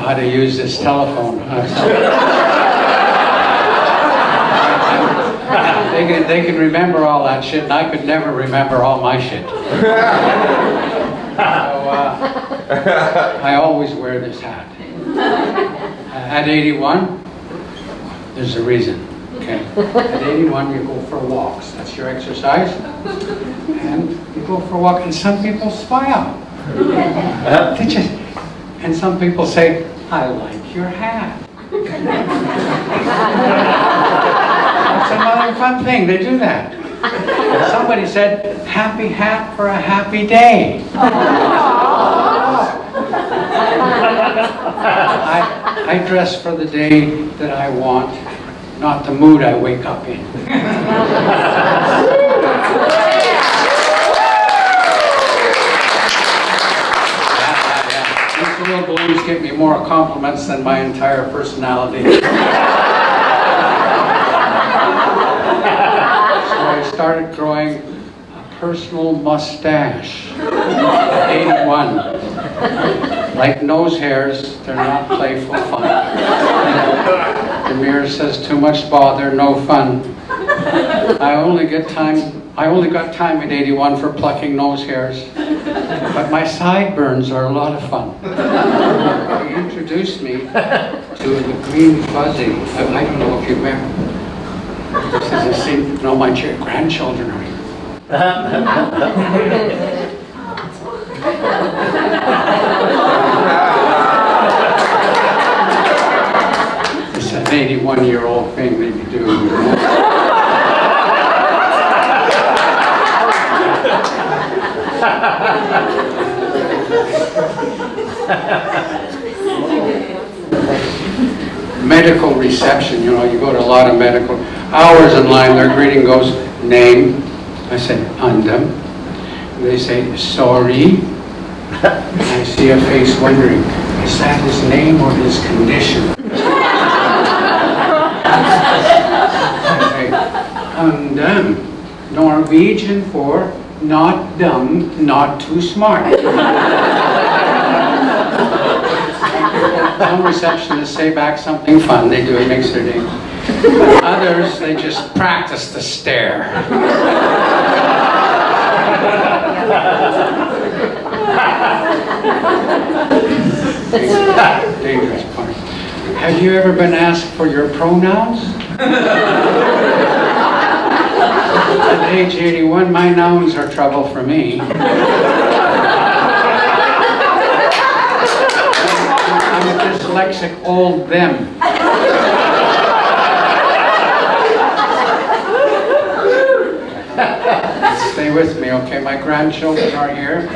how to use this telephone. They can remember all that shit, and I could never remember all my shit. So, I always wear this hat. At 81, there's a reason. Okay. At 81, you go for walks. That's your exercise. And you go for a walk, and some people smile. And some people say, I like your hat. It's another fun thing, they do that. Somebody said, happy hat for a happy day. I dress for the day that I want, not the mood I wake up in. These little balloons get me more compliments than my entire personality. So I started growing a personal mustache. 81. Like nose hairs, they're not playful fun. The mirror says too much bother, no fun. I only got time at 81 for plucking nose hairs. But my sideburns are a lot of fun. He introduced me to the green fuzzy. I don't know if you remember. This is a scene. No, my grandchildren are here. It's an 81-year-old thing that you do. Medical reception, you know, you go to a lot of medical hours in line, their greeting goes, name. I said, Undem. They say, sorry. I see a face wondering, is that his name or his condition? I say, Undem. Norwegian for not dumb, not too smart. Some receptionists say back something fun, they do, it makes their day. Others, they just practice the stare. Dangerous part. Have you ever been asked for your pronouns? At age 81, my nouns are trouble for me. I'm a dyslexic old them. Stay with me, okay? My grandchildren are here.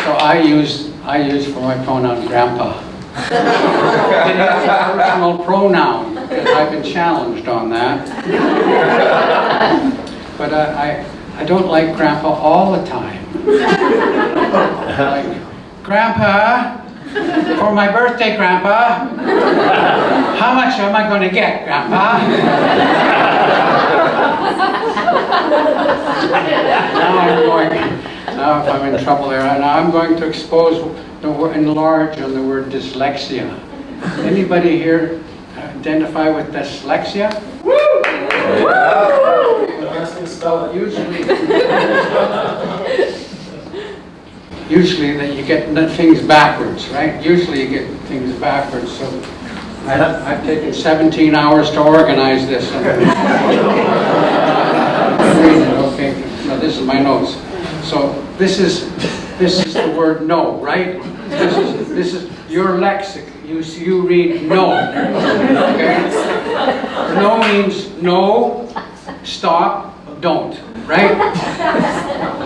So I use for my pronoun grandpa. It is a personal pronoun, because I've been challenged on that. But I don't like grandpa all the time. Like, Grandpa, for my birthday, Grandpa, how much am I going to get, Grandpa? Now if I'm in trouble there, now I'm going to enlarge on the word dyslexia. Anybody here identify with dyslexia? Woo! Usually that you get things backwards, right? Usually you get things backwards. So I've taken 17 hours to organize this. Okay, no, this is my notes. So this is the word no, right? This is your lexic. You read no. Okay? No means no, stop, don't, right?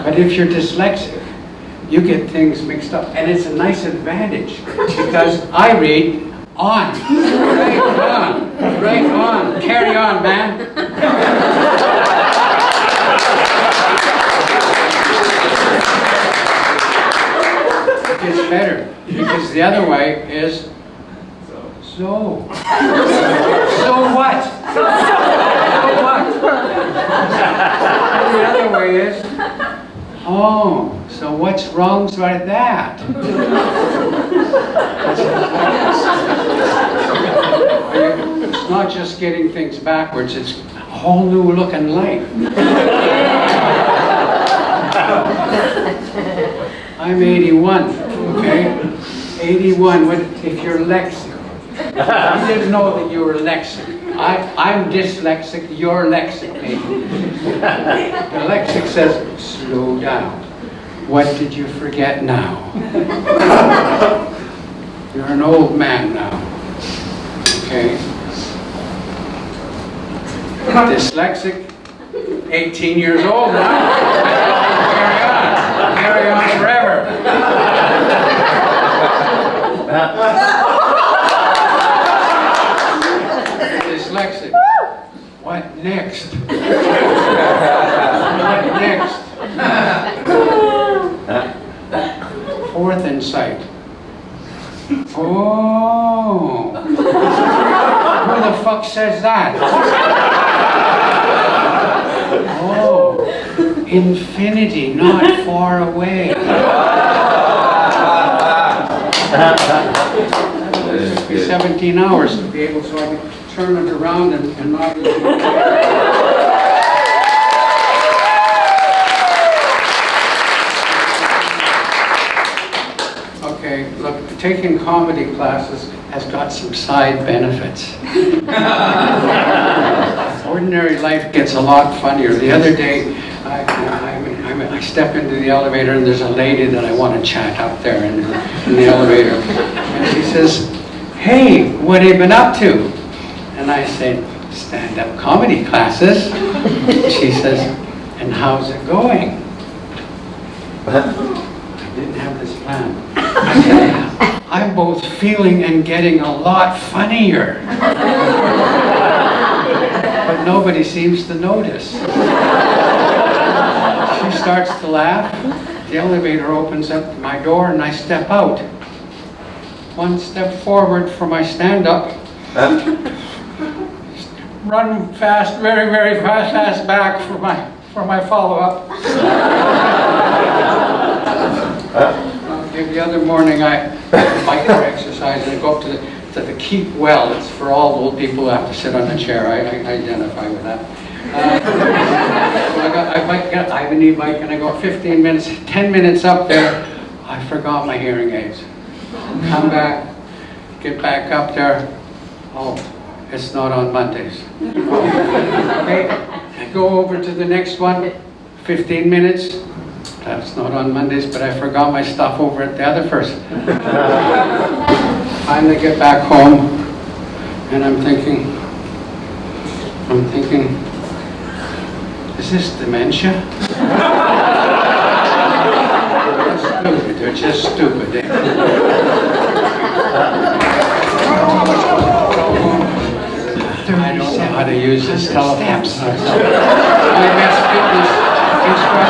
But if you're dyslexic, you get things mixed up, and it's a nice advantage because I read on, right on, carry on, man. It gets better because the other way is so what? So what? The other way is, oh, so what's wrong with that? It's not just getting things backwards, it's a whole new look in life. I'm 81, okay? 81, what if you're lexic? I didn't know that you were lexic. I'm dyslexic, you're lexic, maybe. The lexic says, slow down. What did you forget now? You're an old man now, okay? Dyslexic, 18 years old now. Carry on forever. Dyslexic. What next? What next? Fourth insight. Oh. Who the fuck says that? Oh. Infinity, not far away. It took me 17 hours to be able so I could turn it around and not lose my Okay, look, taking comedy classes has got some side benefits. Ordinary life gets a lot funnier. The other day, I step into the elevator and there's a lady that I want to chat up there in the elevator. And she says, hey, what have you been up to? And I say, stand-up comedy classes. She says, and how's it going? I didn't have this plan. I said, I'm both feeling and getting a lot funnier. But nobody seems to notice. She starts to laugh. The elevator opens up my door and I step out. One step forward for my stand-up. Run fast, very, very fast back for my follow-up. Okay, the other morning I bike for exercise and I go up to the keep well. It's for all old people who have to sit on a chair. I identify with that. So I have an e-bike and I go 15 minutes, 10 minutes up there. I forgot my hearing aids. Come back, get back up there. Oh, it's not on Mondays. Okay, I go over to the next one, 15 minutes. That's not on Mondays, but I forgot my stuff over at the other person. Finally get back home, and I'm thinking, is this dementia? They're just stupid. I don't know how to use this telephone. I messed fitness instructor.